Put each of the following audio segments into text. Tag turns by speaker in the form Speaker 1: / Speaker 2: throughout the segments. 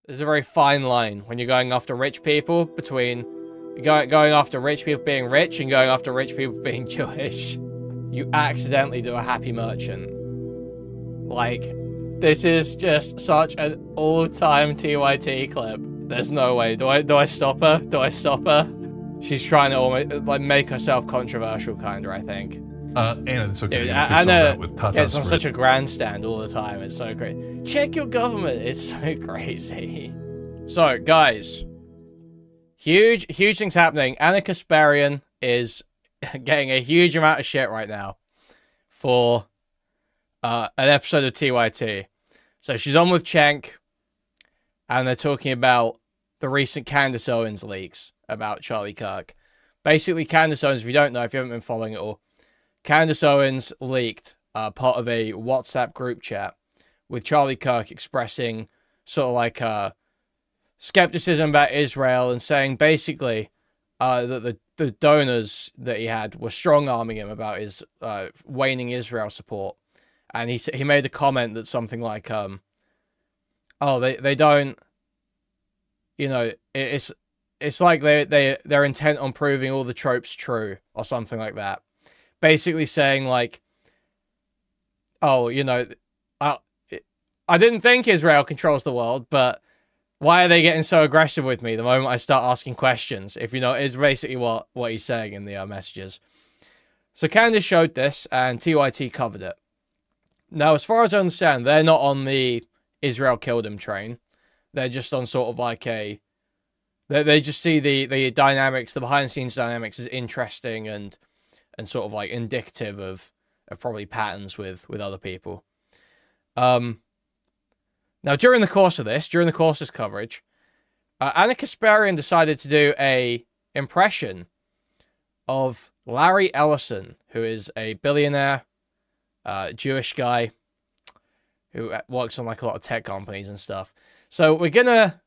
Speaker 1: there's a very fine line when you're going after rich people between going after rich people being rich and going after rich people being Jewish. You accidentally do a happy merchant. Like, this is just such an all-time TYT clip. There's no way. Do I stop her? Do I stop her? She's trying to almost like make herself controversial, kinda, I think.
Speaker 2: Anna, it's okay.
Speaker 1: Dude,
Speaker 2: Anna
Speaker 1: gets on such a grandstand all the time. It's so great. Check your government. It's so crazy. So, guys, huge things happening. Anna Kasparian is getting a huge amount of shit right now for an episode of TYT. So she's on with Cenk, and they're talking about the recent Candace Owens leaks about Charlie Kirk. Basically, Candace Owens, if you don't know, if you haven't been following it all, Candace Owens leaked part of a WhatsApp group chat with Charlie Kirk expressing sort of like skepticism about Israel and saying basically that the donors that he had were strong-arming him about his waning Israel support. And he made a comment that something like, oh, they don't, you know, it's like they're intent on proving all the tropes true or something like that. Basically saying like, oh, you know, I didn't think Israel controls the world, but why are they getting so aggressive with me the moment I start asking questions? If you know, is basically what he's saying in the messages. So Candace showed this and TYT covered it. Now, as far as I understand, they're not on the Israel killed him train. They're just on sort of like a... They just see the dynamics, the behind-the-scenes dynamics is interesting and sort of like indicative of probably patterns with other people. Now, during the course of this coverage, Anna Kasparian decided to do a impression of Larry Ellison, who is a billionaire, Jewish guy who works on like a lot of tech companies and stuff. So we're gonna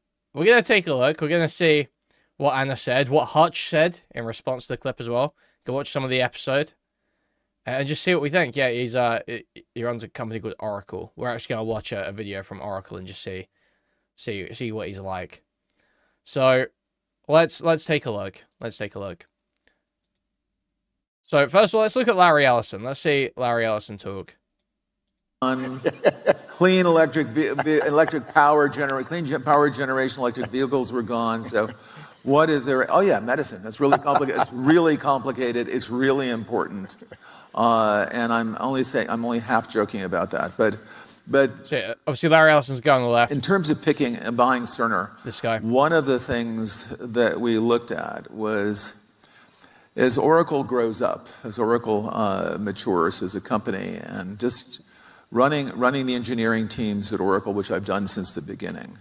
Speaker 1: take a look. We're gonna see what Anna said, what Hutch said in response to the clip as well. Go watch some of the episode and just see what we think. Yeah, he runs a company called Oracle. We're actually gonna watch a video from Oracle and just see what he's like. So let's take a look. Let's take a look. So first of all, let's look at Larry Ellison. Let's see Larry Ellison talk.
Speaker 3: Clean electric power generation, electric vehicles were gone. So what is there? Oh yeah, medicine. That's really complicated. It's really complicated. It's really important. And I'm only half joking about that. But
Speaker 1: so, obviously Larry Ellison's guy on the left.
Speaker 3: In terms of picking and buying Cerner,
Speaker 1: this guy.
Speaker 3: One of the things that we looked at was, as Oracle grows up, as Oracle matures as a company, and just running the engineering teams at Oracle, which I've done since the beginning,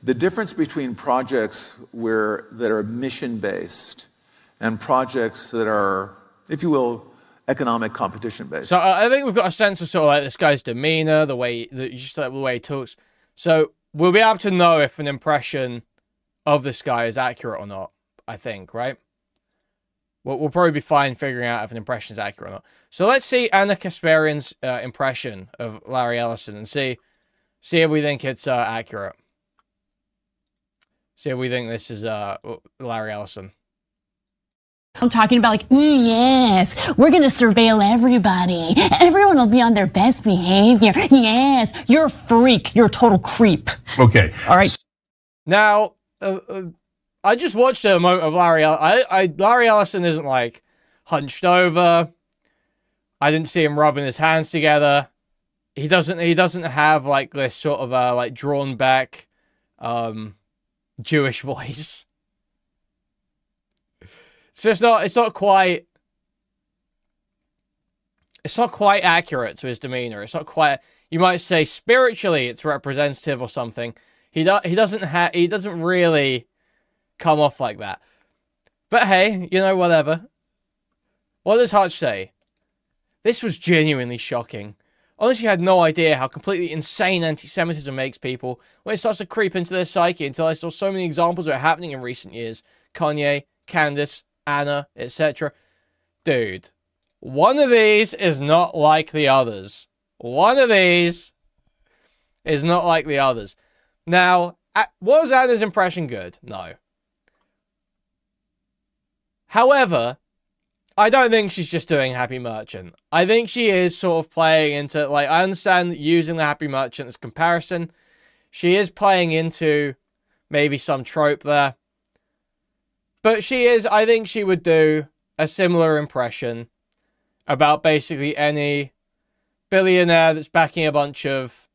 Speaker 3: the difference between projects that are mission-based and projects that are, if you will, economic competition-based.
Speaker 1: So I think we've got a sense of sort of like this guy's demeanor, the way he talks. So we'll be able to know if an impression of this guy is accurate or not, I think, right? We'll probably be fine figuring out if an impression is accurate or not. So let's see Anna Kasparian's impression of Larry Ellison and see if we think it's accurate. See if we think this is Larry Ellison.
Speaker 4: I'm talking about like, yes, we're going to surveil everybody. Everyone will be on their best behavior. Yes, you're a freak. You're a total creep.
Speaker 2: Okay.
Speaker 4: All right.
Speaker 1: Now, I just watched a moment of Larry Ellison. Larry Ellison isn't like hunched over. I didn't see him rubbing his hands together. He doesn't have like this sort of like drawn back Jewish voice. It's not quite accurate to his demeanor. It's not quite, you might say spiritually it's representative or something. He doesn't really come off like that. But hey, you know, whatever. What does Hutch say? This was genuinely shocking. Honestly, I had no idea how completely insane anti-Semitism makes people when it starts to creep into their psyche until I saw so many examples of it happening in recent years. Kanye, Candace, Anna, etc. Dude, one of these is not like the others. One of these is not like the others. Now, was Anna's impression good? No. However, I don't think she's just doing Happy Merchant. I think she is sort of playing into, like, I understand using the Happy Merchant as comparison. She is playing into maybe some trope there. But she is, I think she would do a similar impression about basically any billionaire that's backing a bunch of,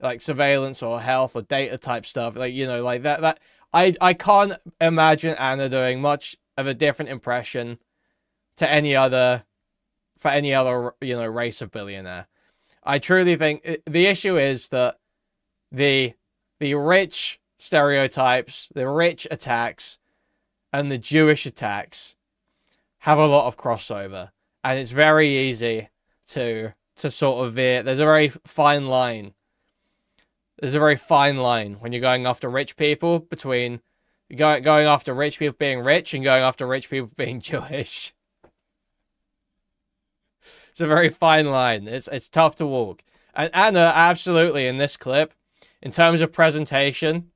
Speaker 1: like, surveillance or health or data type stuff. Like, you know, like that. I can't imagine Anna doing much of a different impression to any other, you know, race of billionaire. I truly think the issue is that the rich stereotypes, the rich attacks, and the Jewish attacks have a lot of crossover, and it's very easy to sort of veer. There's a very fine line. There's a very fine line when you're going after rich people between going after rich people being rich and going after rich people being Jewish. It's a very fine line. It's tough to walk. And Anna, absolutely, in this clip, in terms of presentation,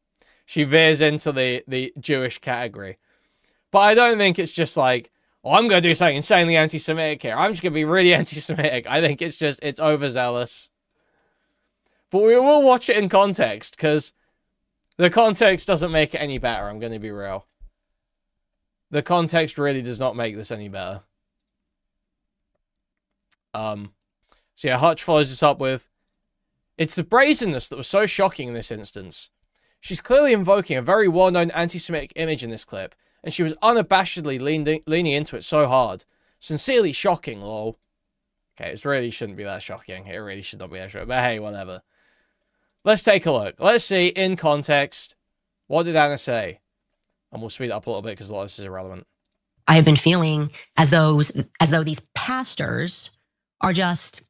Speaker 1: she veers into the Jewish category. But I don't think it's just like, oh, I'm going to do something insanely anti-Semitic here. I'm just going to be really anti-Semitic. I think it's overzealous. But we will watch it in context, because the context doesn't make it any better, I'm going to be real. The context really does not make this any better. So yeah, Hutch follows this up with, it's the brazenness that was so shocking in this instance. She's clearly invoking a very well-known anti-Semitic image in this clip, and she was unabashedly leaning into it so hard. Sincerely shocking, lol. Okay, it really shouldn't be that shocking. It really should not be that shocking, but hey, whatever. Let's take a look. Let's see, in context, what did Anna say? And we'll speed it up a little bit because a lot of this is irrelevant.
Speaker 2: I have been feeling as though these pastors are just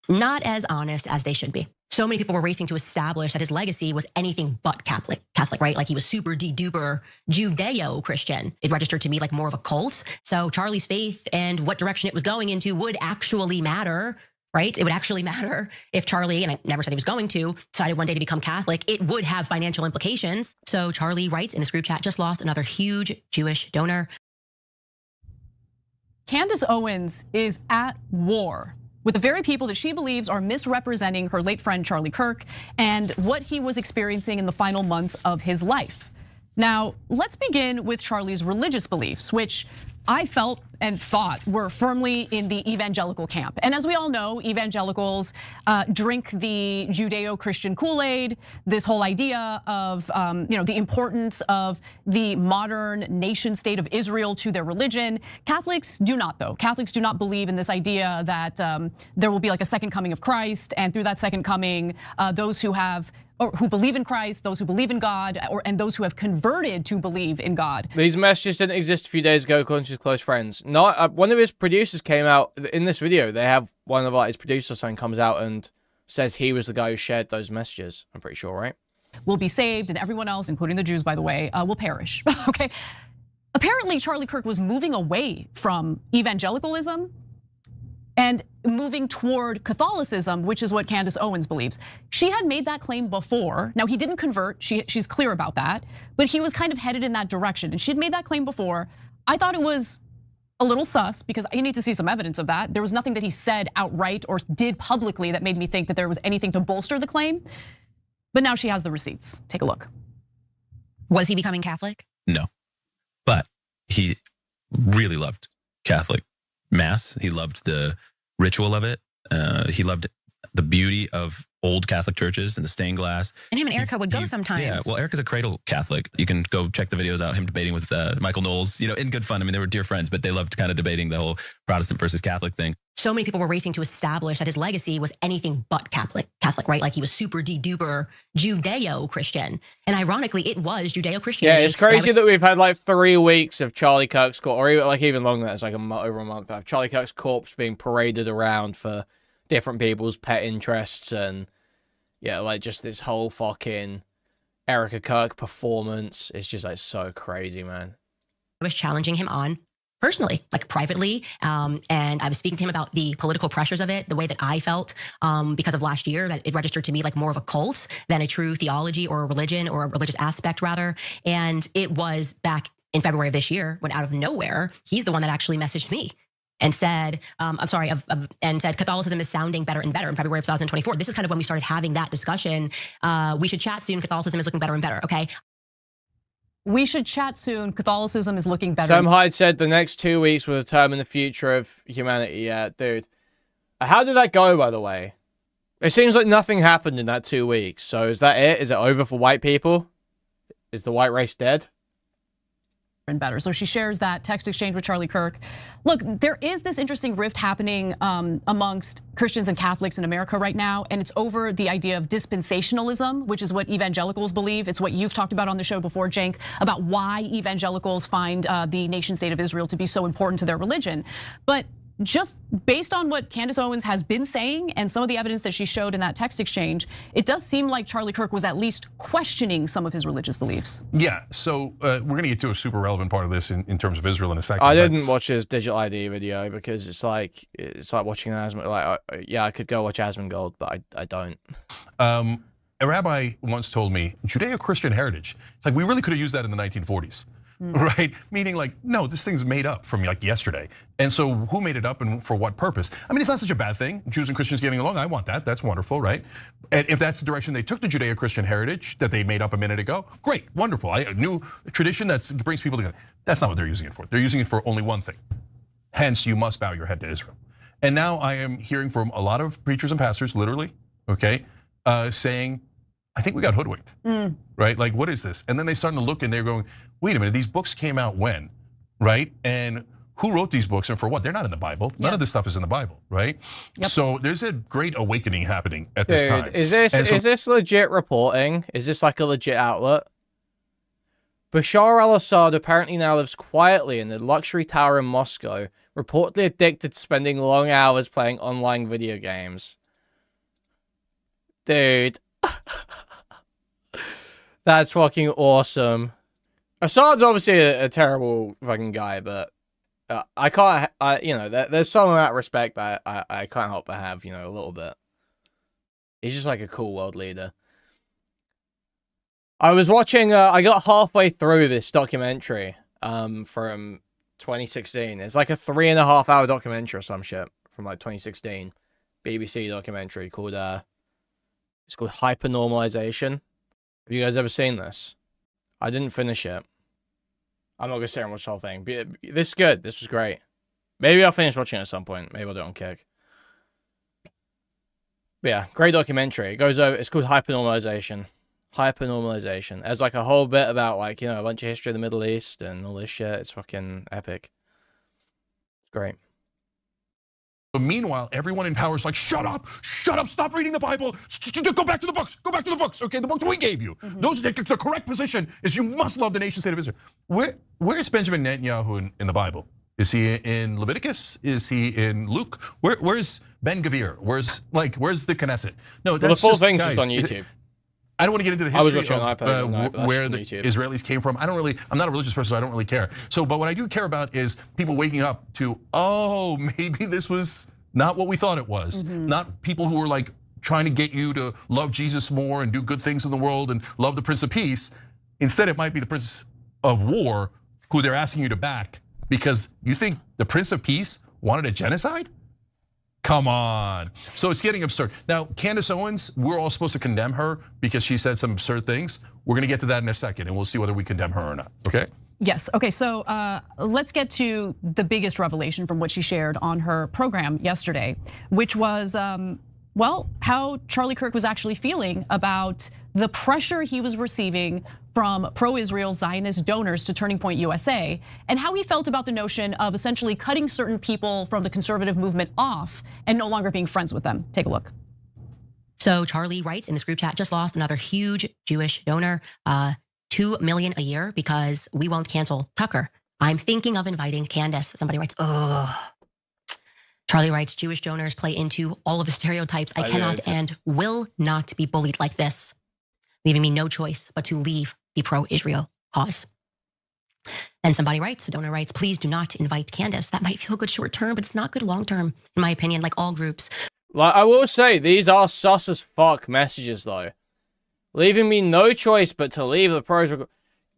Speaker 2: not as honest as they should be. So many people were racing to establish that his legacy was anything but Catholic, right? Like he was super de-duper Judeo-Christian. It registered to me like more of a cult. So Charlie's faith and what direction it was going into would actually matter, right? It would actually matter if Charlie, and I never said he was going to, decided one day to become Catholic. It would have financial implications. So Charlie writes in this group chat, just lost another huge Jewish donor.
Speaker 4: Candace Owens is at war with the very people that she believes are misrepresenting her late friend Charlie Kirk and what he was experiencing in the final months of his life. Now, let's begin with Charlie's religious beliefs, which I felt and thought were firmly in the evangelical camp. And as we all know, evangelicals drink the Judeo-Christian Kool-Aid, this whole idea of the importance of the modern nation state of Israel to their religion. Catholics do not, though. Catholics do not believe in this idea that there will be like a second coming of Christ, and through that second coming, those who have or who believe in Christ, those who believe in God, and those who have converted to believe in God.
Speaker 1: These messages didn't exist a few days ago, according to his close friends. One of his producers came out in this video. They have one of his producers comes out and says he was the guy who shared those messages. I'm pretty sure, right?
Speaker 4: Will be saved, and everyone else, including the Jews, by the way, will perish. Okay. Apparently, Charlie Kirk was moving away from evangelicalism and moving toward Catholicism, which is what Candace Owens believes. She had made that claim before. Now, he didn't convert, she's clear about that, but he was kind of headed in that direction, and she had made that claim before. I thought it was a little sus because you need to see some evidence of that. There was nothing that he said outright or did publicly that made me think that there was anything to bolster the claim. But now she has the receipts. Take a look.
Speaker 2: Was he becoming Catholic?
Speaker 5: No, but he really loved Catholic Mass. He loved the ritual of it. He loved the beauty of old Catholic churches and the stained glass.
Speaker 2: And him and Erica would go sometimes.
Speaker 5: Yeah, well, Erica's a cradle Catholic. You can go check the videos out, him debating with Michael Knowles, in good fun. I mean, they were dear friends, but they loved kind of debating the whole Protestant versus Catholic thing.
Speaker 2: So many people were racing to establish that his legacy was anything but Catholic, right? Like he was super de-duper Judeo-Christian. And ironically, it was Judeo-Christianity.
Speaker 1: Yeah, it's crazy that we've had like 3 weeks of Charlie Kirk's corpse, or even longer, it's like over a month, of Charlie Kirk's corpse being paraded around for different people's pet interests, and yeah, like just this whole fucking Erica Kirk performance. It's just like so crazy, man.
Speaker 2: I was challenging him on personally, like privately. And I was speaking to him about the political pressures of it, the way that I felt because of last year, that it registered to me like more of a cult than a true theology or a religion or a religious aspect rather. And it was back in February of this year when out of nowhere, he's the one that actually messaged me and said, and said Catholicism is sounding better and better in February of 2024. This is kind of when we started having that discussion. We should chat soon. Catholicism is looking better and better. Okay.
Speaker 4: We should chat soon. Catholicism is looking better.
Speaker 1: Sam Hyde said the next 2 weeks will determine the future of humanity. Yeah, dude. How did that go, by the way? It seems like nothing happened in that 2 weeks. So is that it? Is it over for white people? Is the white race dead?
Speaker 4: And better. So she shares that text exchange with Charlie Kirk. Look, there is this interesting rift happening amongst Christians and Catholics in America right now, and it's over the idea of dispensationalism, which is what evangelicals believe. It's what you've talked about on the show before, Cenk, about why evangelicals find the nation state of Israel to be so important to their religion. But just based on what Candace Owens has been saying and some of the evidence that she showed in that text exchange, it does seem like Charlie Kirk was at least questioning some of his religious beliefs.
Speaker 6: Yeah, so we're gonna get to a super relevant part of this in terms of Israel in a second.
Speaker 1: I didn't watch his digital ID video because it's like watching an Asmund. Like, yeah, I could go watch Asmongold, but I don't.
Speaker 6: A rabbi once told me, Judeo-Christian heritage. It's like we really could have used that in the 1940s. Right? Meaning like, no, this thing's made up from like yesterday. And so who made it up and for what purpose? I mean, it's not such a bad thing. Jews and Christians getting along, I want that, that's wonderful, right? And if that's the direction they took the Judeo-Christian heritage that they made up a minute ago, great, wonderful. A new tradition that brings people together. That's not what they're using it for. They're using it for only one thing. Hence, you must bow your head to Israel. And now I am hearing from a lot of preachers and pastors, literally, okay, saying, I think we got hoodwinked, right? Like, what is this? And then they starting to look and they're going, wait a minute, these books came out when, right? And who wrote these books and for what? They're not in the Bible. None of this stuff is in the Bible, right? Yep. So there's a great awakening happening at this time.
Speaker 1: Is this legit reporting? Is this like a legit outlet? Bashar al-Assad apparently now lives quietly in the luxury tower in Moscow, reportedly addicted to spending long hours playing online video games. Dude. That's fucking awesome. Assad's obviously a terrible fucking guy, but I can't, there's some amount of respect that I can't help but have, a little bit. He's just like a cool world leader. I was watching, I got halfway through this documentary from 2016. It's like a 3.5 hour documentary or some shit from like 2016. BBC documentary called, it's called Hypernormalization. Have you guys ever seen this? I didn't finish it. I'm not gonna sit and watch the whole thing. But this is good. This was great. Maybe I'll finish watching it at some point. Maybe I'll do it on Kick. But yeah, great documentary. It goes over. It's called Hypernormalization. Hypernormalization. There's like a whole bit about like a bunch of history of the Middle East and all this shit. It's fucking epic. It's great.
Speaker 6: But meanwhile, everyone in power is like, shut up, stop reading the Bible, go back to the books, okay, the books we gave you. Those, the correct position is you must love the nation state of Israel. Where is Benjamin Netanyahu in the Bible? Is he in Leviticus? Is he in Luke? Where's Ben Gvir? Where's the Knesset? No, that's
Speaker 1: the full
Speaker 6: just,
Speaker 1: thing's
Speaker 6: guys,
Speaker 1: just on YouTube.
Speaker 6: I don't want to get into the history
Speaker 1: of
Speaker 6: where the Israelis came from. I'm not a religious person, so I don't really care. But what I do care about is people waking up to, oh, maybe this was not what we thought it was. Not people who were like trying to get you to love Jesus more and do good things in the world and love the Prince of Peace. Instead, it might be the Prince of War who they're asking you to back because you think the Prince of Peace wanted a genocide? Come on. So it's getting absurd. Now, Candace Owens, we're all supposed to condemn her because she said some absurd things. We're gonna get to that in a second and we'll see whether we condemn her or not, okay?
Speaker 4: Yes, okay, so let's get to the biggest revelation from what she shared on her program yesterday, which was, well, how Charlie Kirk was actually feeling about the pressure he was receiving from pro-Israel Zionist donors to Turning Point USA, and how he felt about the notion of essentially cutting certain people from the conservative movement off and no longer being friends with them. Take a look.
Speaker 2: So Charlie writes in this group chat, just lost another huge Jewish donor, 2 million a year because we won't cancel Tucker. I'm thinking of inviting Candace. Somebody writes, oh. Charlie writes, Jewish donors play into all of the stereotypes. I cannot and will not be bullied like this, leaving me no choice but to leave the pro-Israel cause. And somebody writes, a donor writes, please do not invite Candace. That might feel good short term, but it's not good long term, in my opinion, like all groups.
Speaker 1: Like, I will say, these are sus as fuck messages, though. Leaving me no choice but to leave the pros.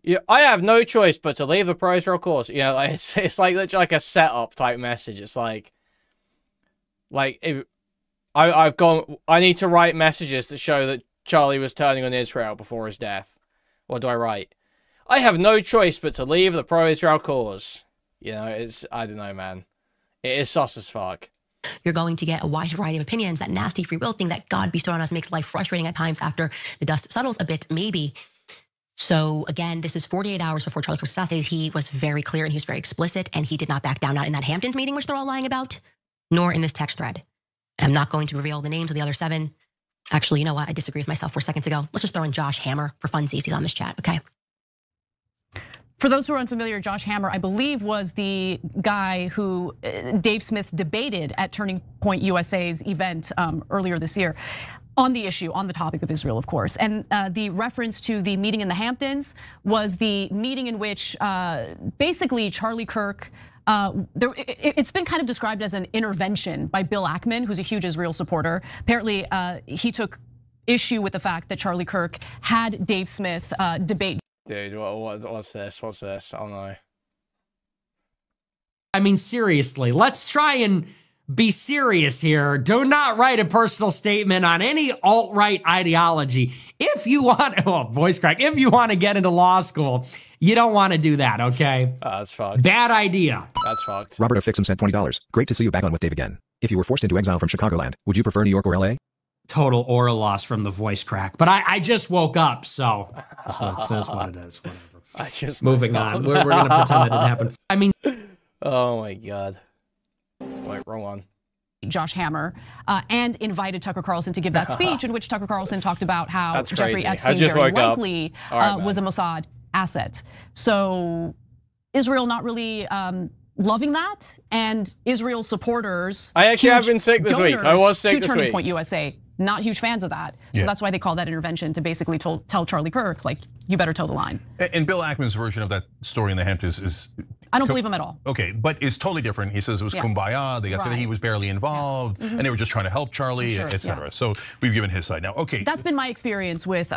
Speaker 1: Yeah, I have no choice but to leave the pros rail course. You know, like, it's like literally like a setup type message. It's like if I need to write messages to show that Charlie was turning on Israel before his death. What do I write? I have no choice but to leave the pro-Israel cause. You know, I don't know, man. It is sus as fuck.
Speaker 2: You're going to get a wide variety of opinions. That nasty free will thing that God bestowed on us makes life frustrating at times after the dust settles a bit, maybe. So again, this is 48 hours before Charlie Kirk was assassinated. He was very clear and he was very explicit, and he did not back down, not in that Hamptons meeting, which they're all lying about, nor in this text thread. I'm not going to reveal the names of the other 7. Actually, you know what? I disagree with myself 4 seconds ago. Let's just throw in Josh Hammer for funsies. He's on this chat, okay?
Speaker 4: For those who are unfamiliar, Josh Hammer, I believe, was the guy who Dave Smith debated at Turning Point USA's event earlier this year on the issue, on the topic of Israel, of course. And the reference to the meeting in the Hamptons was the meeting in which basically Charlie Kirk, it's been kind of described as an intervention by Bill Ackman, who's a huge Israel supporter. Apparently, he took issue with the fact that Charlie Kirk had Dave Smith debate.
Speaker 1: Dude, what's this? What's this? Oh no.
Speaker 7: I mean, seriously, let's try and be serious here. Do not write a personal statement on any alt-right ideology. If you want, voice crack, if you want to get into law school, you don't want to do that, okay?
Speaker 1: That's fucked.
Speaker 7: Bad idea.
Speaker 1: That's fucked.
Speaker 8: Robert O. Fixum sent $20. Great to see you back on with Dave again. If you were forced into exile from Chicagoland, would you prefer New York or LA?
Speaker 7: Total aura loss from the voice crack. But I just woke up, so that's what it is. Whatever.
Speaker 1: I just
Speaker 7: moving on. We're going to pretend that didn't happen. I mean,
Speaker 1: oh my God. Wait, wrong one.
Speaker 4: Josh Hammer, and invited Tucker Carlson to give that speech in which Tucker Carlson talked about how Jeffrey Epstein very likely was a Mossad asset. So Israel not really loving that, and Israel supporters.
Speaker 1: I actually have been sick this week. I was sick this week.
Speaker 4: Turning Point USA, not huge fans of that. So that's why they call that intervention, to basically tell Charlie Kirk, like, you better toe the line.
Speaker 6: And Bill Ackman's version of that story in the Hamptons is.
Speaker 4: I don't believe him at all.
Speaker 6: Okay, but it's totally different. He says it was kumbaya. They got together. He was barely involved, and they were just trying to help Charlie, etc. So we've given his side now. Okay,
Speaker 4: that's been my experience with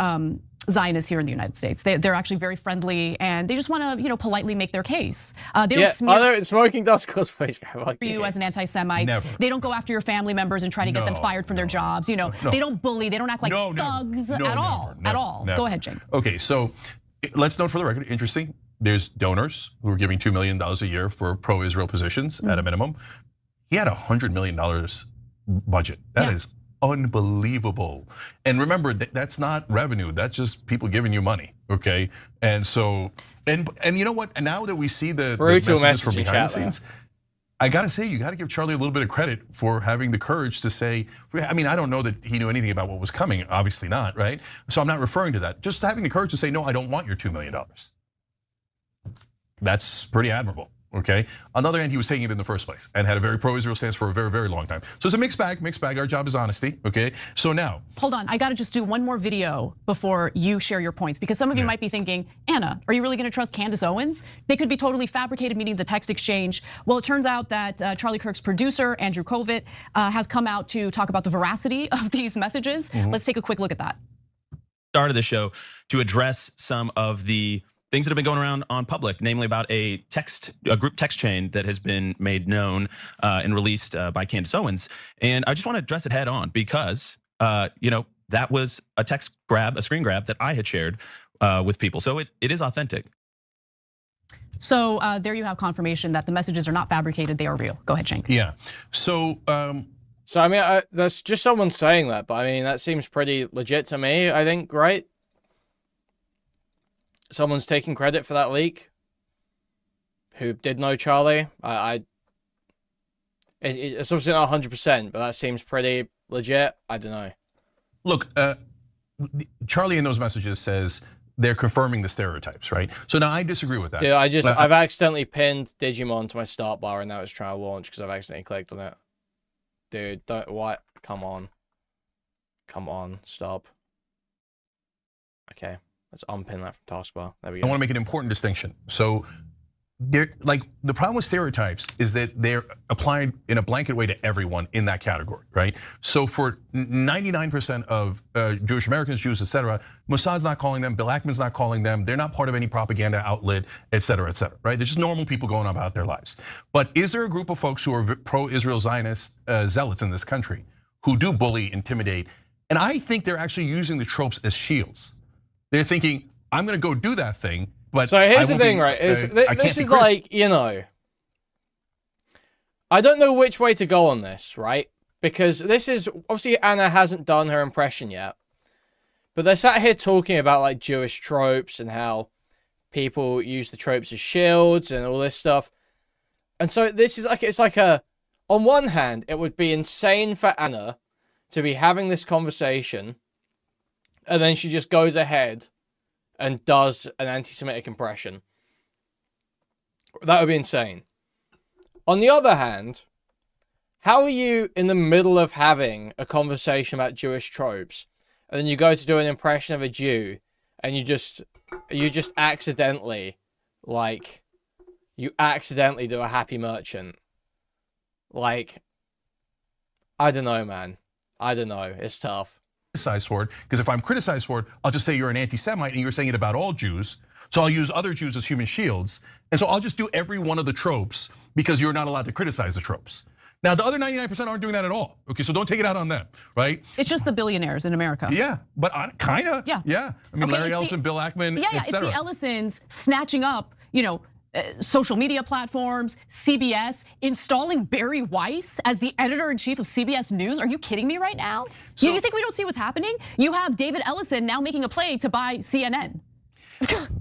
Speaker 4: Zionists here in the United States. They're actually very friendly, and they just want to, politely make their case. They don't smear
Speaker 1: smoking dust cosplays
Speaker 4: you as an anti-Semite.
Speaker 6: Never.
Speaker 4: They don't go after your family members and try to get them fired from their jobs. They don't bully. They don't act like thugs at all. At all. Go ahead, Jake.
Speaker 6: Okay, so let's note for the record, interesting. There's donors who are giving $2 million a year for pro-Israel positions at a minimum. He had $100 million budget. That is unbelievable. And remember, that's not revenue. That's just people giving you money, okay? And so, and you know what? And now that we see the messages from behind the scenes, I gotta say, you gotta give Charlie a little bit of credit for having the courage to say, I mean, I don't know that he knew anything about what was coming, obviously not, right? So I'm not referring to that. Just having the courage to say, no, I don't want your $2 million. That's pretty admirable, okay? On the other hand, he was taking it in the first place and had a very pro-Israel stance for a very, very long time. So it's a mixed bag, Our job is honesty, okay? So now.
Speaker 4: Hold on, I gotta just do one more video before you share your points, because some of you might be thinking, Anna, are you really gonna trust Candace Owens? They could be totally fabricated, meaning the text exchange. Well, it turns out that Charlie Kirk's producer, Andrew Kovic, has come out to talk about the veracity of these messages. Let's take a quick look at that.
Speaker 5: Started the show to address some of the things that have been going around on public, namely about a group text chain that has been made known and released by Candace Owens. And I just want to address it head on because, that was a screen grab that I had shared with people. So it is authentic.
Speaker 4: So there you have confirmation that the messages are not fabricated, they are real. Go ahead, Cenk.
Speaker 6: Yeah, so.
Speaker 1: So I mean, that's just someone saying that, but I mean, that seems pretty legit to me, I think, right? Someone's taking credit for that leak who did know Charlie. It's obviously not 100%, but that seems pretty legit. I don't know.
Speaker 6: Look, Charlie in those messages says they're confirming the stereotypes, right? So now I disagree with that.
Speaker 1: Dude, I've accidentally pinned Digimon to my start bar and now it's trying to launch because I've accidentally clicked on it. Dude, what? Come on. Come on, stop. Okay. Let's unpin that from taskbar. There we
Speaker 6: I
Speaker 1: go.
Speaker 6: want to make an important distinction. So, like the problem with stereotypes is that they're applied in a blanket way to everyone in that category, right? So for 99% of Jewish Americans, Jews, etc., Mossad's not calling them, Bill Ackman's not calling them, they're not part of any propaganda outlet, etc., right? They're just normal people going about their lives. But is there a group of folks who are pro-Israel Zionist zealots in this country who do bully, intimidate, and I think they're actually using the tropes as shields. They're thinking, I'm gonna go do that thing, but
Speaker 1: so here's the thing, right? This is like, you know, I don't know which way to go on this, right? Because this is, obviously Anna hasn't done her impression yet. But they're sat here talking about like Jewish tropes and how people use the tropes as shields and all this stuff. And so this is like, it's like a, on one hand, it would be insane for Anna to be having this conversation, and then she just goes ahead and does an anti-Semitic impression. That would be insane. On the other hand, how are you in the middle of having a conversation about Jewish tropes, and then you go to do an impression of a Jew, and you just accidentally, like, you accidentally do a happy merchant? Like, I don't know, man. I don't know. It's tough.
Speaker 6: Criticized for it, because if I'm criticized for it, I'll just say you're an anti-Semite and you're saying it about all Jews. So I'll use other Jews as human shields. And so I'll just do every one of the tropes because you're not allowed to criticize the tropes. Now, the other 99% aren't doing that at all. Okay, so don't take it out on them, right?
Speaker 4: It's just the billionaires in America.
Speaker 6: Yeah, but kind of.
Speaker 4: Yeah.
Speaker 6: I mean, Larry Ellison, Bill Ackman,
Speaker 4: yeah, it's the Ellisons snatching up, you know, social media platforms, CBS, installing Barry Weiss as the editor-in-chief of CBS News. Are you kidding me right now? So, you think we don't see what's happening? You have David Ellison now making a play to buy CNN.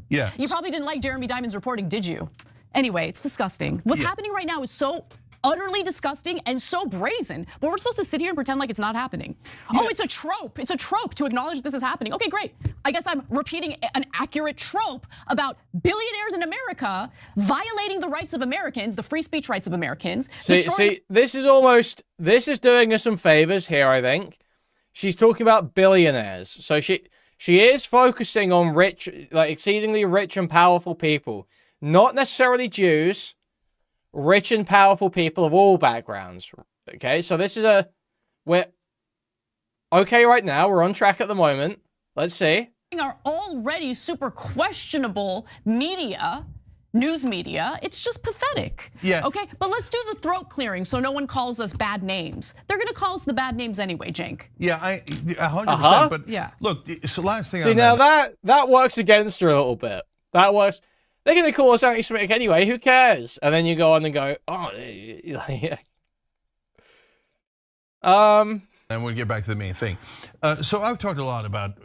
Speaker 6: Yeah.
Speaker 4: You probably didn't like Jeremy Diamond's reporting, did you? Anyway, it's disgusting. What's happening right now is so utterly disgusting and so brazen, but we're supposed to sit here and pretend like it's not happening. Oh, it's a trope. It's a trope to acknowledge this is happening. Okay, great. I guess I'm repeating an accurate trope about billionaires in America violating the rights of Americans, the free speech rights of Americans.
Speaker 1: See, this is doing us some favors here, I think. She's talking about billionaires. So she is focusing on rich, like exceedingly rich and powerful people, not necessarily Jews. Rich and powerful people of all backgrounds. Okay, so this is we're okay right now. We're on track at the moment. Let's see.
Speaker 4: Our already super questionable media, news media, it's just pathetic.
Speaker 6: Yeah.
Speaker 4: Okay, but let's do the throat clearing so no one calls us bad names. They're gonna call us the bad names anyway, Cenk.
Speaker 6: Yeah, 100%. But
Speaker 4: yeah,
Speaker 6: look, so last thing.
Speaker 1: See, now that works against her a little bit. That works. They're going to call us anti-Semitic anyway, who cares? And then you go on and go, oh, yeah.
Speaker 6: And we'll get back to the main thing. So I've talked a lot about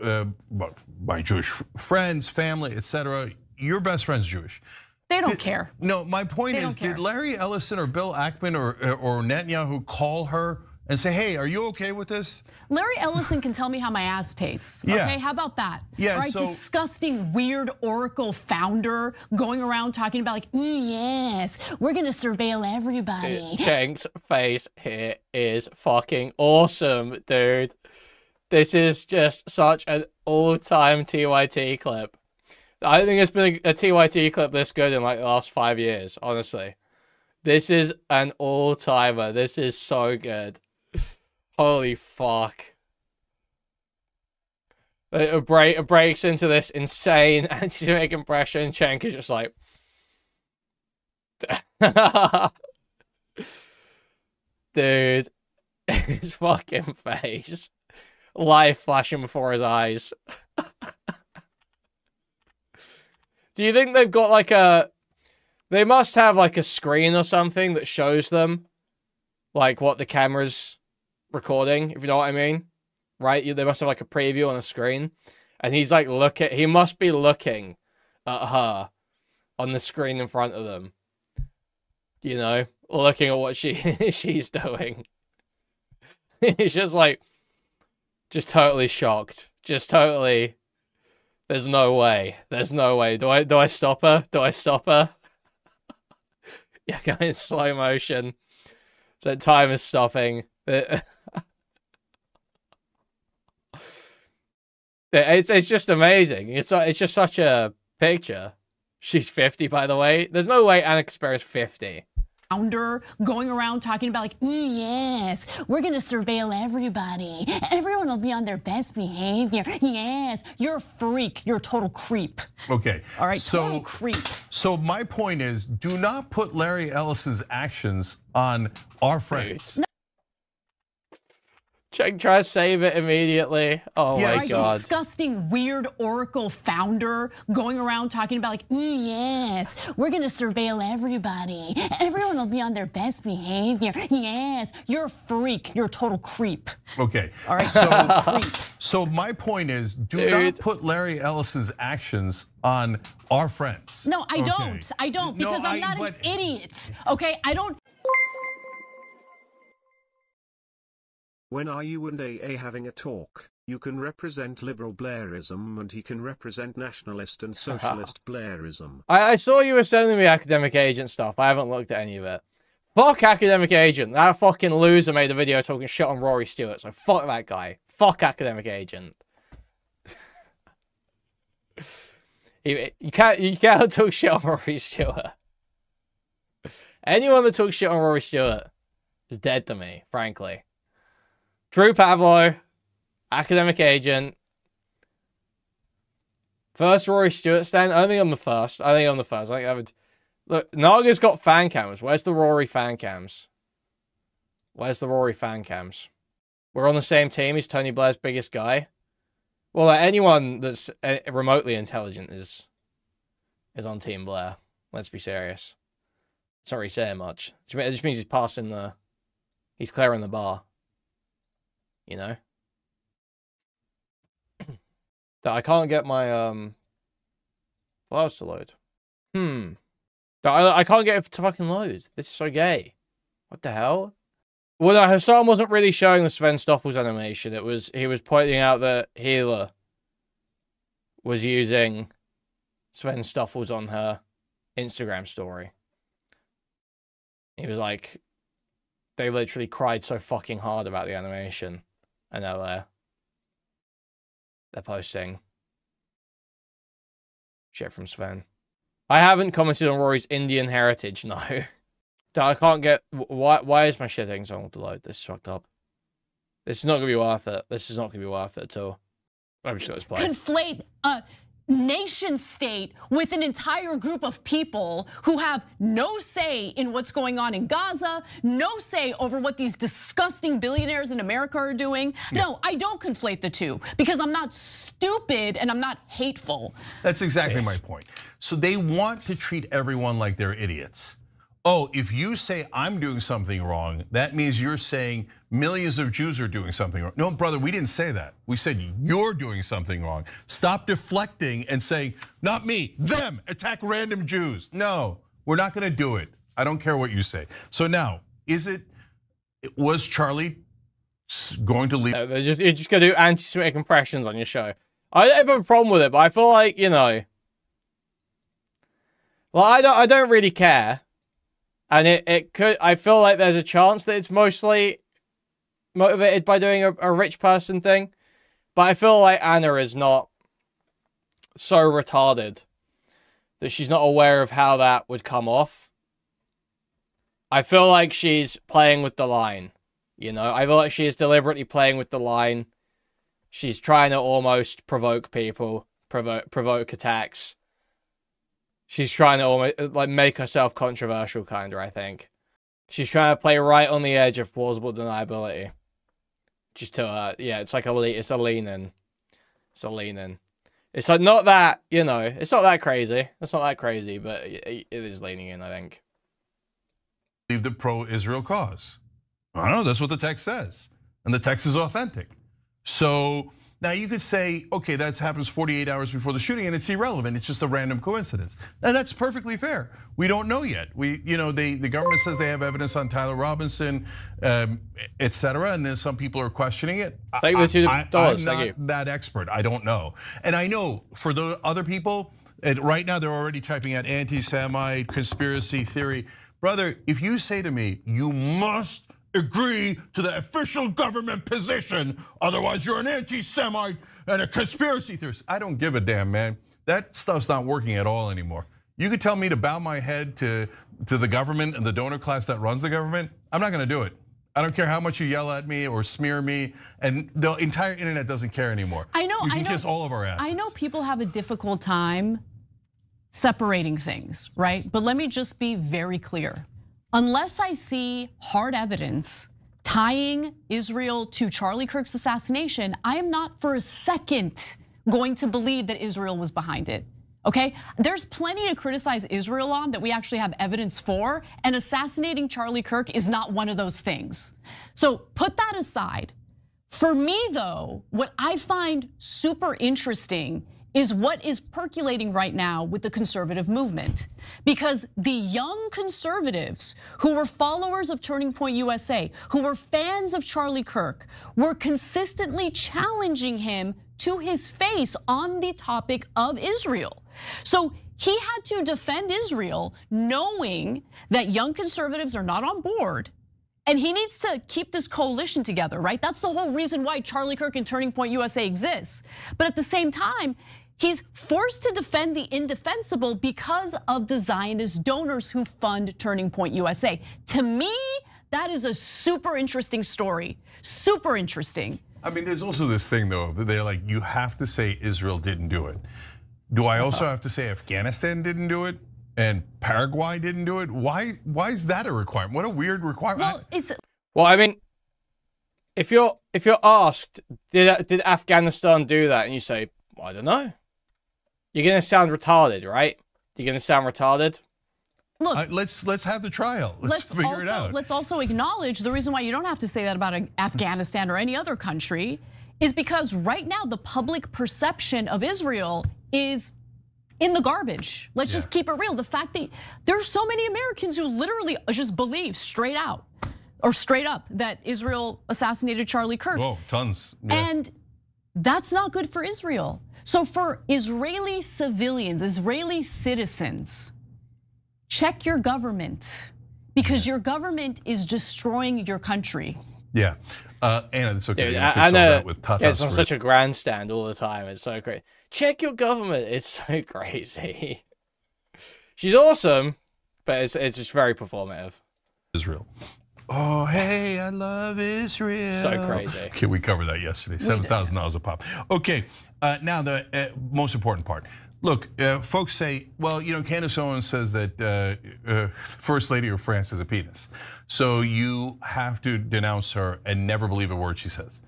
Speaker 6: my Jewish friends, family, etc. Your best friend's Jewish.
Speaker 4: They don't care.
Speaker 6: No, my point is, did Larry Ellison or Bill Ackman or Netanyahu call her and say, hey, are you okay with this?
Speaker 4: Larry Ellison can tell me how my ass tastes.
Speaker 6: Yeah.
Speaker 4: Okay, how about that?
Speaker 6: Yeah,
Speaker 4: right, disgusting, weird Oracle founder going around talking about like, yes, we're gonna surveil everybody.
Speaker 1: Cenk's face here is fucking awesome, dude. This is just such an all-time TYT clip. I don't think there's been a TYT clip this good in like the last 5 years, honestly. This is an all-timer. This is so good. Holy fuck. It breaks into this insane anti-Semitic impression. Cenk is just like... Dude. His fucking face. Life flashing before his eyes. Do you think they've got like a... They must have like a screen or something that shows them like what the camera's recording, if you know what I mean, right? They must have like a preview on a screen, and he's like, he must be looking at her on the screen in front of them, you know, looking at what she's doing. He's just like, just totally shocked, just totally. There's no way. There's no way. Do I stop her? Do I stop her? Yeah, going in slow motion. So time is stopping. It's just amazing. It's just such a picture. She's 50, by the way. There's no way Anna Kasparian is 50.
Speaker 9: Founder going around talking about like, yes, we're gonna surveil everybody. Everyone will be on their best behavior. Yes, you're a freak. You're a total creep.
Speaker 6: Okay.
Speaker 9: All right, total creep.
Speaker 6: So my point is, do not put Larry Ellison's actions on our friends.
Speaker 1: Try to save it immediately. Oh my God.
Speaker 9: Disgusting, weird Oracle founder going around talking about like, yes, we're gonna surveil everybody. Everyone will be on their best behavior. Yes, you're a freak. You're a total creep.
Speaker 6: Okay.
Speaker 9: All right,
Speaker 6: so my point is, do not put Larry Ellison's actions on our friends.
Speaker 9: No, I don't. I don't, because I'm not an idiot. Okay, I don't.
Speaker 10: When are you and AA having a talk? You can represent liberal Blairism and he can represent nationalist and socialist Blairism.
Speaker 1: I saw you were sending me Academic Agent stuff. I haven't looked at any of it. Fuck Academic Agent. That fucking loser made a video talking shit on Rory Stewart, so fuck that guy. Fuck Academic Agent. You can't talk shit on Rory Stewart. Anyone that talks shit on Rory Stewart is dead to me, frankly. Drew Pavlo, Academic Agent. First Rory Stewart stand. I think I'm the first. I think I would. Look, Naga's got fan cams. Where's the Rory fan cams? We're on the same team. He's Tony Blair's biggest guy. Well, anyone that's remotely intelligent is on Team Blair. Let's be serious. It's not really saying much. It just means he's clearing the bar. You know? That I can't get my files to load. I can't get it to fucking load. This is so gay. What the hell? Well, no, Hassan wasn't really showing the Sven Stoffels animation. He was pointing out that Hila was using Sven Stoffels on her Instagram story. He was like, they literally cried so fucking hard about the animation. And now they're posting shit from Sven. I haven't commented on Rory's Indian heritage, no. I can't get... Why is my shit taking so long to load? This is fucked up. This is not going to be worth it. This is not going to be worth it at all. I'm just going to play.
Speaker 9: Conflate a nation state with an entire group of people who have no say in what's going on in Gaza, no say over what these disgusting billionaires in America are doing. No, I don't conflate the two because I'm not stupid and I'm not hateful.
Speaker 6: That's exactly my point. So they want to treat everyone like they're idiots. Oh, if you say I'm doing something wrong, that means you're saying millions of Jews are doing something wrong. No, brother, we didn't say that. We said you're doing something wrong. Stop deflecting and saying, not me, them, attack random Jews. No, we're not gonna do it. I don't care what you say. So now, was Charlie going to leave?
Speaker 1: You're just gonna do anti-Semitic impressions on your show. I don't have a problem with it, but I feel like, you know, well, I don't really care. And it could, I feel like there's a chance that it's mostly motivated by doing a rich person thing. But I feel like Anna is not so retarded that she's not aware of how that would come off. I feel like she's playing with the line, you know? I feel like she is deliberately playing with the line. She's trying to almost provoke people, provoke attacks. She's trying to almost like make herself controversial, kind of, I think. She's trying to play right on the edge of plausible deniability. Just to, yeah, it's like it's a lean in. It's a lean in. It's like not that, you know, it's not that crazy. It's not that crazy, but it is leaning in, I think.
Speaker 6: Leave the pro-Israel cause. I don't know, that's what the text says. And the text is authentic. So now you could say, okay, that happens 48 hours before the shooting and it's irrelevant. It's just a random coincidence. And that's perfectly fair. We don't know yet. The government says they have evidence on Tyler Robinson, etc. And then some people are questioning it.
Speaker 1: Thank you for $2.
Speaker 6: I'm not that expert. I don't know. And I know for the other people, right now they're already typing out anti-Semite, conspiracy theory. Brother, if you say to me, you must agree to the official government position. Otherwise, you're an anti-Semite and a conspiracy theorist. I don't give a damn, man. That stuff's not working at all anymore. You could tell me to bow my head to the government and the donor class that runs the government. I'm not gonna do it. I don't care how much you yell at me or smear me, and the entire internet doesn't care anymore.
Speaker 4: I know.
Speaker 6: You can kiss all of our asses.
Speaker 4: I know people have a difficult time separating things, right? But let me just be very clear. Unless I see hard evidence tying Israel to Charlie Kirk's assassination, I am not for a second going to believe that Israel was behind it. Okay, there's plenty to criticize Israel on that we actually have evidence for, and assassinating Charlie Kirk is not one of those things. So put that aside. For me though, what I find super interesting is what is percolating right now with the conservative movement. Because the young conservatives who were followers of Turning Point USA, who were fans of Charlie Kirk, were consistently challenging him to his face on the topic of Israel. So he had to defend Israel knowing that young conservatives are not on board, and he needs to keep this coalition together, right? That's the whole reason why Charlie Kirk and Turning Point USA exists. But at the same time, he's forced to defend the indefensible because of the Zionist donors who fund Turning Point USA. To me, that is a super interesting story, super interesting.
Speaker 6: I mean, there's also this thing though, they're like, you have to say Israel didn't do it. Do I also have to say Afghanistan didn't do it and Paraguay didn't do it? Why is that a requirement? What a weird requirement.
Speaker 1: Well, I mean, if you're asked, did Afghanistan do that, and you say, well, I don't know, you're gonna sound retarded, right? You're gonna sound retarded.
Speaker 4: Look,
Speaker 6: let's have the trial. Let's figure it out.
Speaker 4: Let's also acknowledge the reason why you don't have to say that about Afghanistan or any other country is because right now the public perception of Israel is in the garbage. Let's just keep it real. The fact that there's so many Americans who literally just believe straight out or straight up that Israel assassinated Charlie Kirk.
Speaker 6: Whoa, tons.
Speaker 4: Yeah. And that's not good for Israel. So for Israeli civilians, Israeli citizens, check your government because your government is destroying your country.
Speaker 6: Yeah, Anna, it's okay.
Speaker 1: Dude, I know it's on such a grandstand all the time. It's so great. Check your government. It's so crazy. She's awesome, but it's just very performative.
Speaker 6: Israel. Oh, hey, I love Israel.
Speaker 1: So crazy.
Speaker 6: Okay, we covered that yesterday. $7,000 a pop. Okay, now the most important part. Look, folks say, well, you know, Candace Owens says that First Lady of France has a penis. So you have to denounce her and never believe a word she says.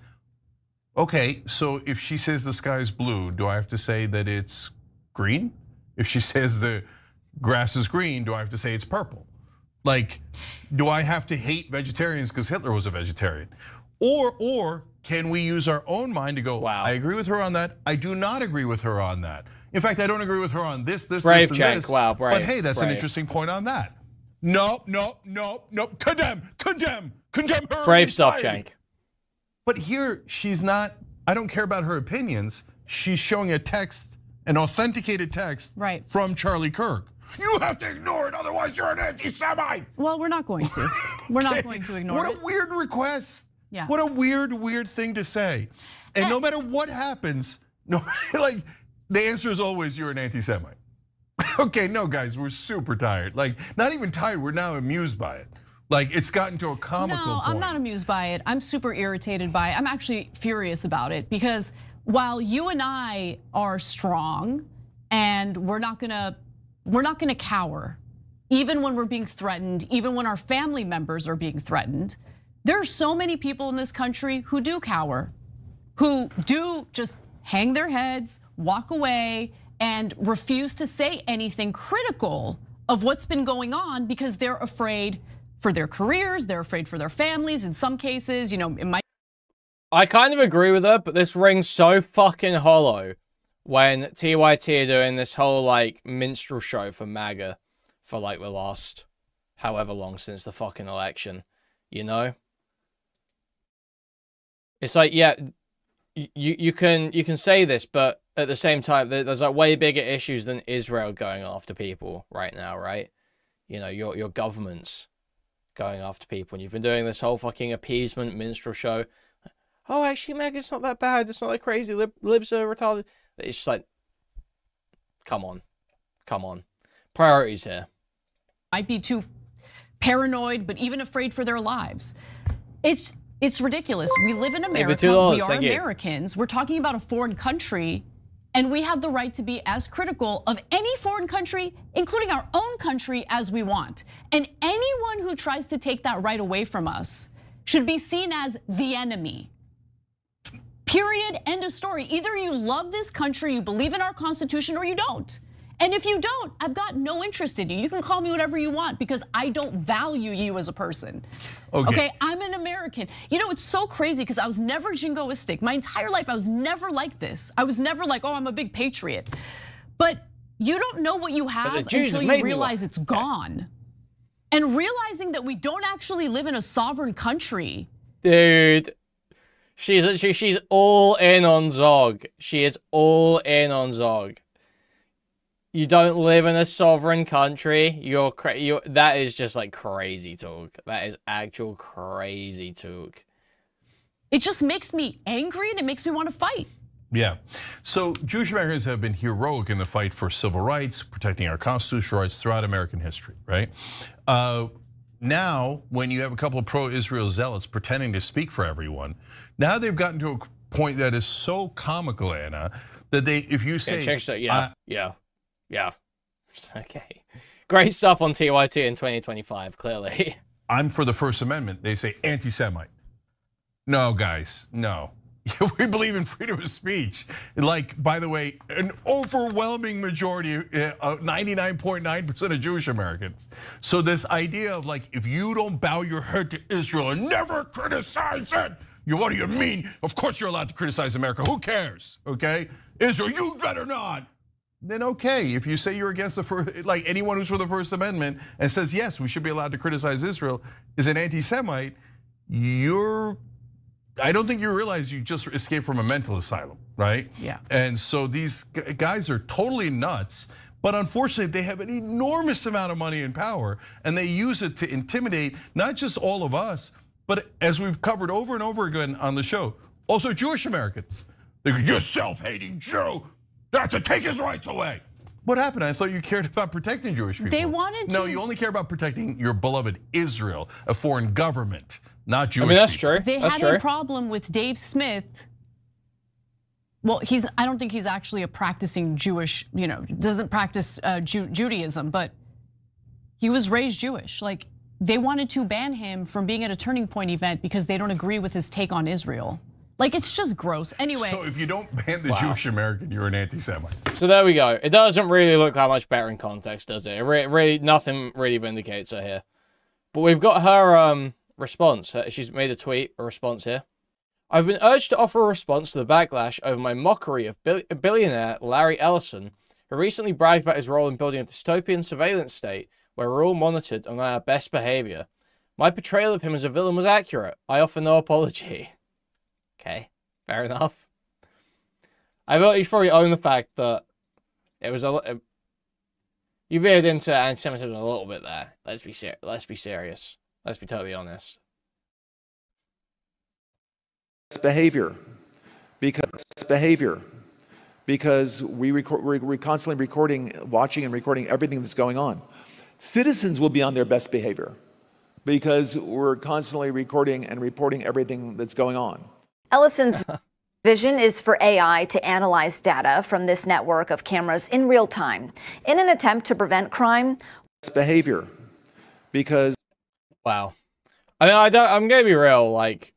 Speaker 6: Okay, so if she says the sky is blue, do I have to say that it's green? If she says the grass is green, do I have to say it's purple? Like, do I have to hate vegetarians because Hitler was a vegetarian? Or can we use our own mind to go, wow, I agree with her on that, I do not agree with her on that. In fact, I don't agree with her on this,
Speaker 1: brave,
Speaker 6: and
Speaker 1: Cenk.
Speaker 6: this.
Speaker 1: Wow, brave,
Speaker 6: but hey, that's an interesting point on that. No, condemn her.
Speaker 1: Brave stuff, Cenk.
Speaker 6: But here, she's not, I don't care about her opinions. She's showing a text, an authenticated text from Charlie Kirk. You have to ignore it, otherwise you're an anti-Semite.
Speaker 4: Well, we're not going to. We're not going to ignore it.
Speaker 6: What a weird request.
Speaker 4: Yeah.
Speaker 6: What a weird thing to say. And no matter what happens, like the answer is always you're an anti-Semite. Okay, no guys, we're super tired. Like not even tired, we're now amused by it. Like it's gotten to a comical point.
Speaker 4: No, I'm not amused by it. I'm super irritated by it. I'm actually furious about it because while you and I are strong and we're not gonna cower, even when we're being threatened, even when our family members are being threatened, there are so many people in this country who do cower, who do just hang their heads, walk away, and refuse to say anything critical of what's been going on because they're afraid for their careers, they're afraid for their families. In some cases, you know, it might.
Speaker 1: I kind of agree with her, but this rings so fucking hollow when TYT are doing this whole like minstrel show for MAGA for like the last however long since the fucking election, you know? It's like, yeah, you can say this, but at the same time, there's like way bigger issues than Israel going after people right now, right? You know, your governments going after people, and you've been doing this whole fucking appeasement minstrel show. Oh, actually, Meg, it's not that bad. It's not that crazy. Libs are retarded. It's just like, come on. Come on. Priorities here.
Speaker 4: Might be too paranoid, but even afraid for their lives. It's ridiculous. We live in America. We are Americans. We're talking about a foreign country, and we have the right to be as critical of any foreign country, including our own country, as we want. And anyone who tries to take that right away from us should be seen as the enemy. Period, end of story. Either you love this country, you believe in our Constitution, or you don't. And if you don't, I've got no interest in you. You can call me whatever you want because I don't value you as a person. Okay, I'm an American. You know, it's so crazy because I was never jingoistic. My entire life, I was never like this. I was never like, oh, I'm a big patriot. But you don't know what you have until you realize it's gone. And realizing that we don't actually live in a sovereign country.
Speaker 1: Dude. She's all in on Zog. She is all in on Zog. You don't live in a sovereign country. That is just like crazy talk. That is actual crazy talk.
Speaker 4: It just makes me angry and it makes me want to fight.
Speaker 6: Yeah. So Jewish Americans have been heroic in the fight for civil rights, protecting our constitutional rights throughout American history, right? Now, when you have a couple of pro-Israel zealots pretending to speak for everyone, now they've gotten to a point that is so comical, Anna, that if you say,
Speaker 1: yeah. Okay. Great stuff on TYT in 2025, clearly.
Speaker 6: I'm for the First Amendment. They say anti-Semite. No, guys, no. We believe in freedom of speech. Like, by the way, an overwhelming majority, 99.9% of Jewish Americans. So this idea of like, if you don't bow your head to Israel and never criticize it, what do you mean? Of course you're allowed to criticize America. Who cares? Okay, Israel, you better not. Then okay, if you say you're against the first, like anyone who's for the First Amendment and says yes, we should be allowed to criticize Israel, is an anti-Semite, I don't think you realize you just escaped from a mental asylum, right?
Speaker 4: Yeah.
Speaker 6: And so these guys are totally nuts, but unfortunately they have an enormous amount of money and power, and they use it to intimidate not just all of us, but as we've covered over and over again on the show, also Jewish Americans. They go, you self-hating Jew, that's to take his rights away. What happened? I thought you cared about protecting Jewish people.
Speaker 4: They wanted to.
Speaker 6: No, you only care about protecting your beloved Israel, a foreign government, not Jewish people.
Speaker 1: I mean, that's true.
Speaker 4: They had a problem with Dave Smith. Well, I don't think he's actually a practicing Jewish, doesn't practice Judaism, but he was raised Jewish. Like, they wanted to ban him from being at a Turning Point event because they don't agree with his take on Israel. Like, it's just gross. Anyway.
Speaker 6: So if you don't ban the Jewish American, you're an anti-Semite.
Speaker 1: So there we go. It doesn't really look that much better in context, does it? Really, nothing really vindicates her here. But we've got her response. She's made a response here. I've been urged to offer a response to the backlash over my mockery of billionaire Larry Ellison, who recently bragged about his role in building a dystopian surveillance state where we're all monitored on our best behavior. My portrayal of him as a villain was accurate. I offer no apology. Okay, fair enough. I thought you should probably own the fact that it was you veered into anti-Semitism a little bit there. Let's be serious. Let's be totally honest.
Speaker 3: Behavior, because we're constantly watching and recording everything that's going on. Citizens will be on their best behavior because we're constantly recording and reporting everything that's going on.
Speaker 11: Ellison's vision is for AI to analyze data from this network of cameras in real time in an attempt to prevent crime.
Speaker 3: Behavior, because
Speaker 1: wow. I mean, I'm gonna be real. Like,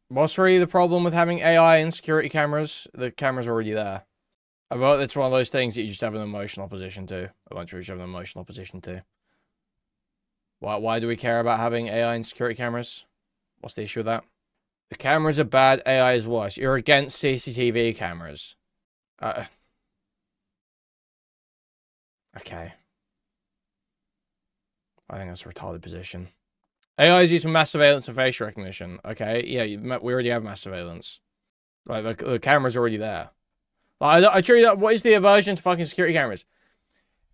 Speaker 1: what's really the problem with having AI and security cameras? The camera's already there. I thought it's one of those things that you just have an emotional opposition to. A bunch of people have an emotional opposition to. Why do we care about having AI and security cameras? What's the issue with that? The cameras are bad, AI is worse. You're against CCTV cameras. Okay. I think that's a retarded position. AI is used for mass surveillance and facial recognition. Okay, yeah, we already have mass surveillance. Like, the camera's already there. I truly, what is the aversion to fucking security cameras?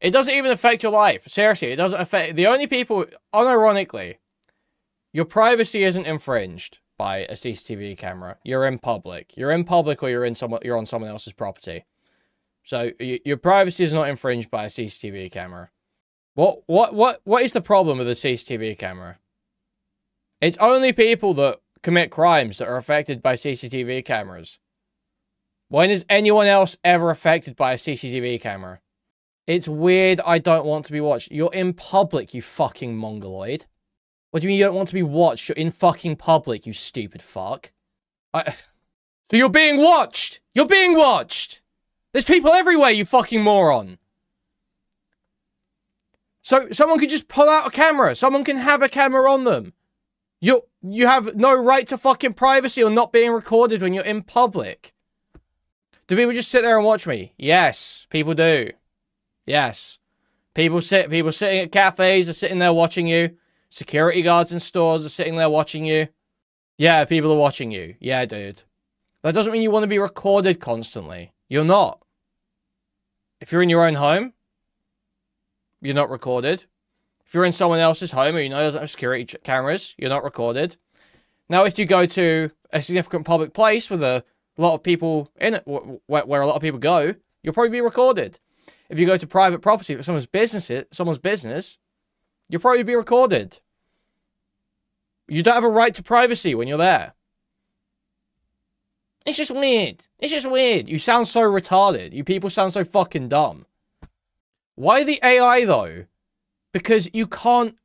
Speaker 1: It doesn't even affect your life. Seriously, it doesn't affect... The only people... Unironically, your privacy isn't infringed by a CCTV camera. You're in public. You're in public or you're on someone else's property. So your privacy is not infringed by a CCTV camera. What is the problem with a CCTV camera? It's only people that commit crimes that are affected by CCTV cameras. When is anyone else ever affected by a CCTV camera? It's weird. I don't want to be watched. You're in public, you fucking mongoloid. What do you mean you don't want to be watched? You're in fucking public, you stupid fuck. So you're being watched! You're being watched! There's people everywhere, you fucking moron! So someone could just pull out a camera. Someone can have a camera on them. You have no right to fucking privacy or not being recorded when you're in public. Do people just sit there and watch me? Yes, people do. Yes. People sitting at cafes are sitting there watching you. Security guards in stores are sitting there watching you. Yeah, people are watching you. Yeah, dude. That doesn't mean you want to be recorded constantly. You're not. If you're in your own home, you're not recorded. If you're in someone else's home and you know doesn't have security cameras, you're not recorded. Now, if you go to a significant public place with a lot of people in it, where a lot of people go, you'll probably be recorded. If you go to private property for someone's business, you'll probably be recorded. You don't have a right to privacy when you're there. It's just weird. It's just weird. You sound so retarded. You people sound so fucking dumb. Why the AI, though? Because you can't...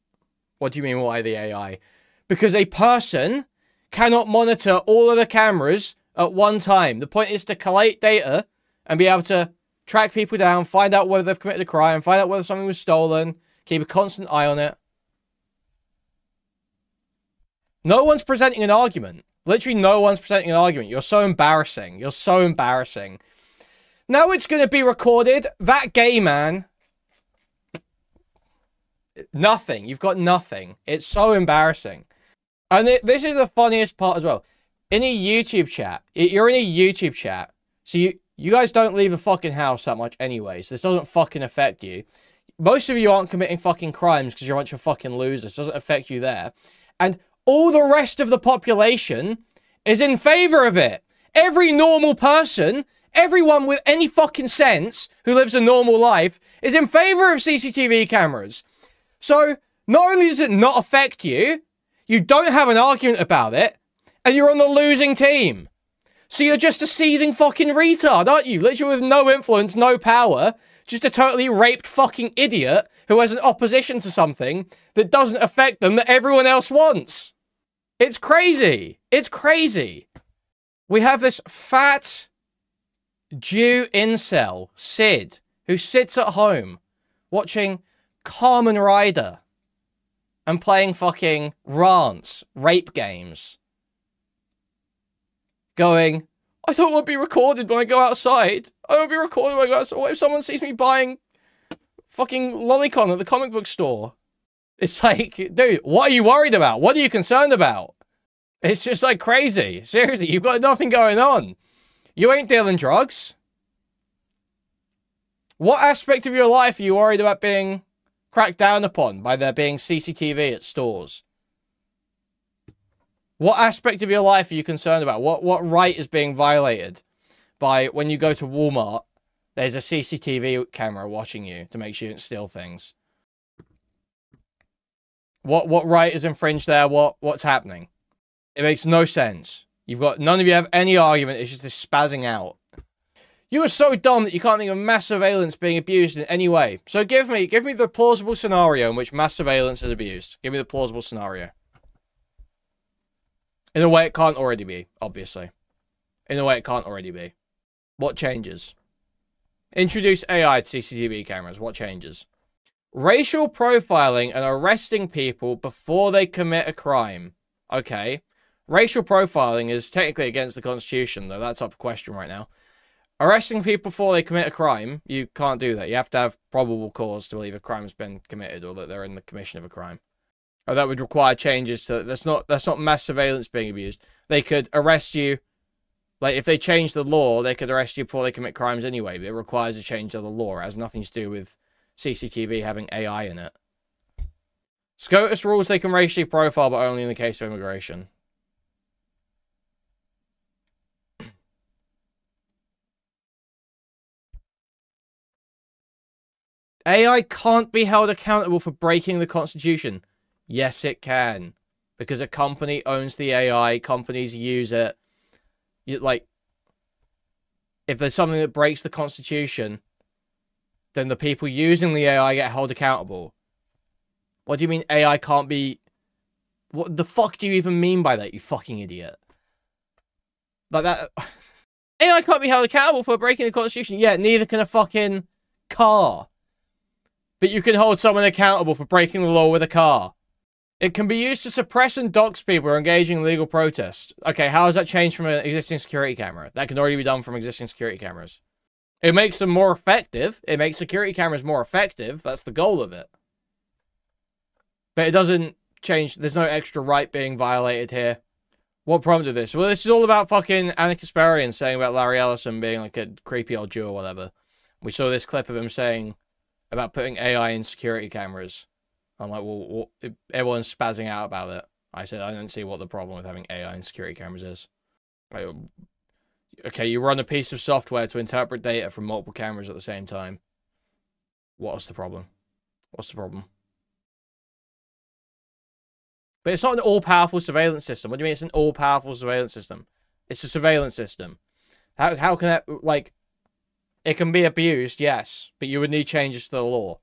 Speaker 1: What do you mean, why the AI? Because a person cannot monitor all of the cameras at one time. The point is to collate data and be able to track people down, find out whether they've committed a crime, find out whether something was stolen, keep a constant eye on it. No one's presenting an argument. Literally no one's presenting an argument. You're so embarrassing. You're so embarrassing. Now it's going to be recorded. That gay man... Nothing. You've got nothing. It's so embarrassing. And this is the funniest part as well. In a YouTube chat, you're in a YouTube chat, so you guys don't leave the fucking house that much anyway, so this doesn't fucking affect you. Most of you aren't committing fucking crimes because you're a bunch of fucking losers. It doesn't affect you there. And all the rest of the population is in favor of it. Every normal person, everyone with any fucking sense who lives a normal life is in favor of CCTV cameras. So, not only does it not affect you, you don't have an argument about it, and you're on the losing team. So you're just a seething fucking retard, aren't you? Literally with no influence, no power, just a totally raped fucking idiot who has an opposition to something that doesn't affect them that everyone else wants. It's crazy. It's crazy. We have this fat Jew incel, Sid, who sits at home watching Kamen Rider and playing fucking rants, rape games. Going, I don't want to be recorded when I go outside. I don't want to be recorded when I go outside. What if someone sees me buying fucking Lolicon at the comic book store? It's like, dude, what are you worried about? What are you concerned about? It's just like crazy. Seriously, you've got nothing going on. You ain't dealing drugs. What aspect of your life are you worried about being cracked down upon by there being CCTV at stores? What aspect of your life are you concerned about? What right is being violated by when you go to Walmart, there's a CCTV camera watching you to make sure you don't steal things? What right is infringed there? What's happening? It makes no sense. None of you have any argument. It's just this spazzing out. You are so dumb that you can't think of mass surveillance being abused in any way. So give me the plausible scenario in which mass surveillance is abused. Give me the plausible scenario. In a way it can't already be, obviously. In a way it can't already be. What changes? Introduce AI to CCTV cameras. What changes? Racial profiling and arresting people before they commit a crime. Okay. Racial profiling is technically against the Constitution, though that's up for question right now. Arresting people before they commit a crime, you can't do that. You have to have probable cause to believe a crime has been committed or that they're in the commission of a crime. Or that would require changes to... That's not mass surveillance being abused. They could arrest you... Like, if they change the law, they could arrest you before they commit crimes anyway, but it requires a change of the law. It has nothing to do with CCTV having AI in it. SCOTUS rules they can racially profile, but only in the case of immigration. AI can't be held accountable for breaking the Constitution. Yes, it can. Because a company owns the AI, companies use it. Like, if there's something that breaks the Constitution, then the people using the AI get held accountable. What do you mean AI can't be... What the fuck do you even mean by that, you fucking idiot? Like that... AI can't be held accountable for breaking the Constitution. Yeah, neither can a fucking car. But you can hold someone accountable for breaking the law with a car. It can be used to suppress and dox people who are engaging in legal protest. Okay, how has that changed from an existing security camera? That can already be done from existing security cameras. It makes them more effective. It makes security cameras more effective. That's the goal of it. But it doesn't change. There's no extra right being violated here. What prompted this? Well, this is all about fucking Kasparian saying about Larry Ellison being like a creepy old Jew or whatever. We saw this clip of him saying about putting AI in security cameras. I'm like, well, everyone's spazzing out about it. I said, I don't see what the problem with having AI in security cameras is. Like, okay, you run a piece of software to interpret data from multiple cameras at the same time. What's the problem? What's the problem? But it's not an all-powerful surveillance system. What do you mean it's an all-powerful surveillance system? It's a surveillance system. How can that, like, it can be abused, yes, but you would need changes to the law.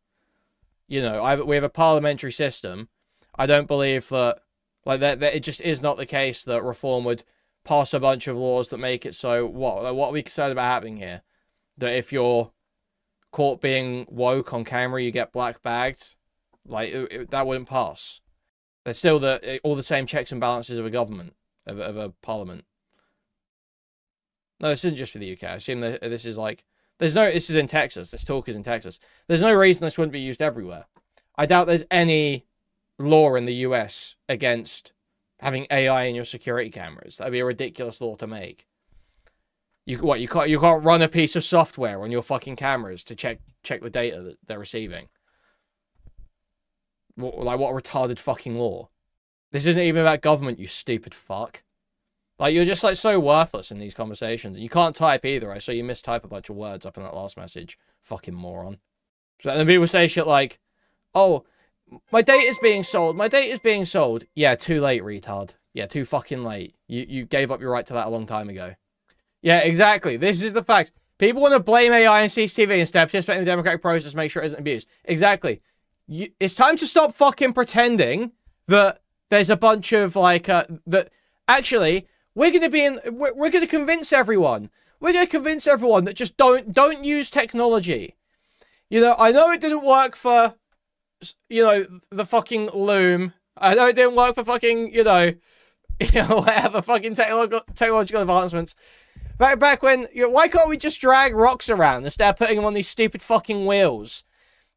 Speaker 1: You know, we have a parliamentary system. I don't believe that, like, that it just is not the case that reform would pass a bunch of laws that make it so, what are we concerned about happening here? That if you're caught being woke on camera, you get black-bagged? Like, that wouldn't pass. There's still all the same checks and balances of a government, of a parliament. No, this isn't just for the UK. I assume that this is like, this is in Texas. This talk is in Texas. There's no reason this wouldn't be used everywhere. I doubt there's any law in the US against having AI in your security cameras. That'd be a ridiculous law to make. You can't run a piece of software on your fucking cameras to check the data that they're receiving. What retarded fucking law? This isn't even about government, you stupid fuck. Like, you're just, like, so worthless in these conversations. And you can't type either. I saw you mistype a bunch of words up in that last message. Fucking moron. So then people say shit like, oh, my data's being sold. My data's being sold. Yeah, too late, retard. Yeah, too fucking late. You gave up your right to that a long time ago. Yeah, exactly. This is the fact. People want to blame AI and CCTV instead of participating in the democratic process to make sure it isn't abused. Exactly. It's time to stop fucking pretending that there's a bunch of, like, that... Actually... We're going to convince everyone. We're going to convince everyone that just don't use technology. You know, I know it didn't work for, you know, the fucking loom. I know it didn't work for fucking, you know, whatever fucking technological advancements. Back when, you know, why can't we just drag rocks around instead of putting them on these stupid fucking wheels?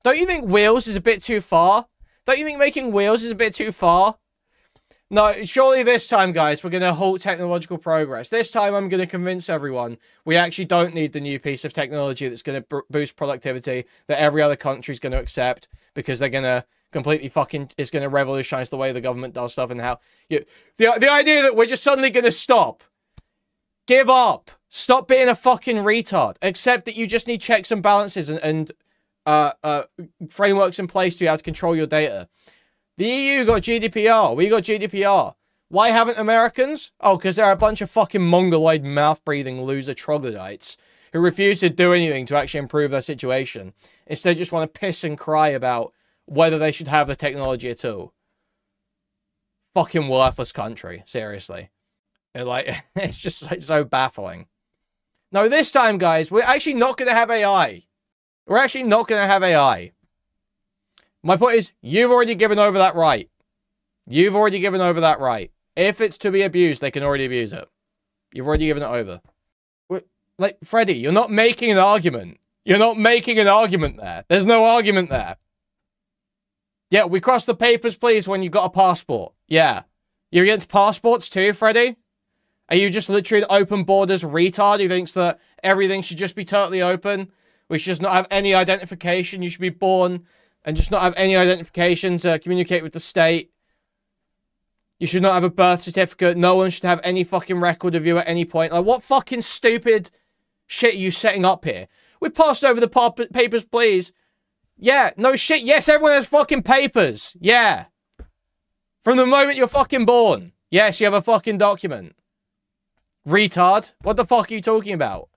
Speaker 1: Don't you think wheels is a bit too far? Don't you think making wheels is a bit too far? No, surely this time, guys, we're going to halt technological progress. This time, I'm going to convince everyone we actually don't need the new piece of technology that's going to boost productivity that every other country is going to accept because they're going to completely fucking... It's going to revolutionize the way the government does stuff and how... The idea that we're just suddenly going to stop. Give up. Stop being a fucking retard. Accept that you just need checks and balances and frameworks in place to be able to control your data. The EU got GDPR. We got GDPR. Why haven't Americans? Oh, because they're a bunch of fucking mongoloid mouth-breathing loser troglodytes who refuse to do anything to actually improve their situation. Instead, just want to piss and cry about whether they should have the technology at all. Fucking worthless country. Seriously. It's just like, so baffling. No, this time, guys, we're actually not going to have AI. We're actually not going to have AI. My point is, you've already given over that right. You've already given over that right. If it's to be abused, they can already abuse it. You've already given it over. Like, Freddy, you're not making an argument. You're not making an argument there. There's no argument there. Yeah, we cross the papers, please, when you've got a passport. Yeah. You're against passports too, Freddy? Are you just literally an open borders retard who thinks that everything should just be totally open? We should just not have any identification. You should be born and just not have any identification to communicate with the state. You should not have a birth certificate. No one should have any fucking record of you at any point. Like, what fucking stupid shit are you setting up here? We passed over the papers, please. Yeah, no shit. Yes, everyone has fucking papers. Yeah. From the moment you're fucking born. Yes, you have a fucking document. Retard. What the fuck are you talking about?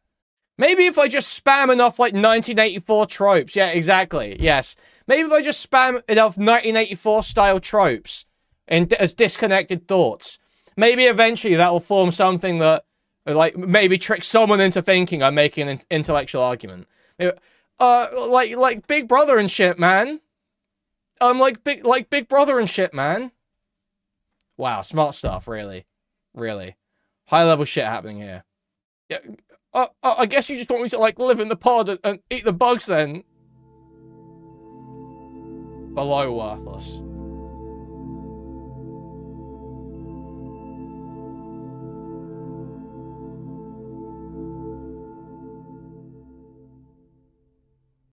Speaker 1: Maybe if I just spam enough, like, 1984 tropes. Yeah, exactly. Yes. Maybe if I just spam enough 1984 style tropes as disconnected thoughts, maybe eventually that will form something that, like, maybe tricks someone into thinking I'm making an intellectual argument. Maybe, like Big Brother and shit, man. Like Big Brother and shit, man. Wow, smart stuff, really. Really. High-level shit happening here. Yeah, I guess you just want me to, like, live in the pod and eat the bugs, then. Below worthless.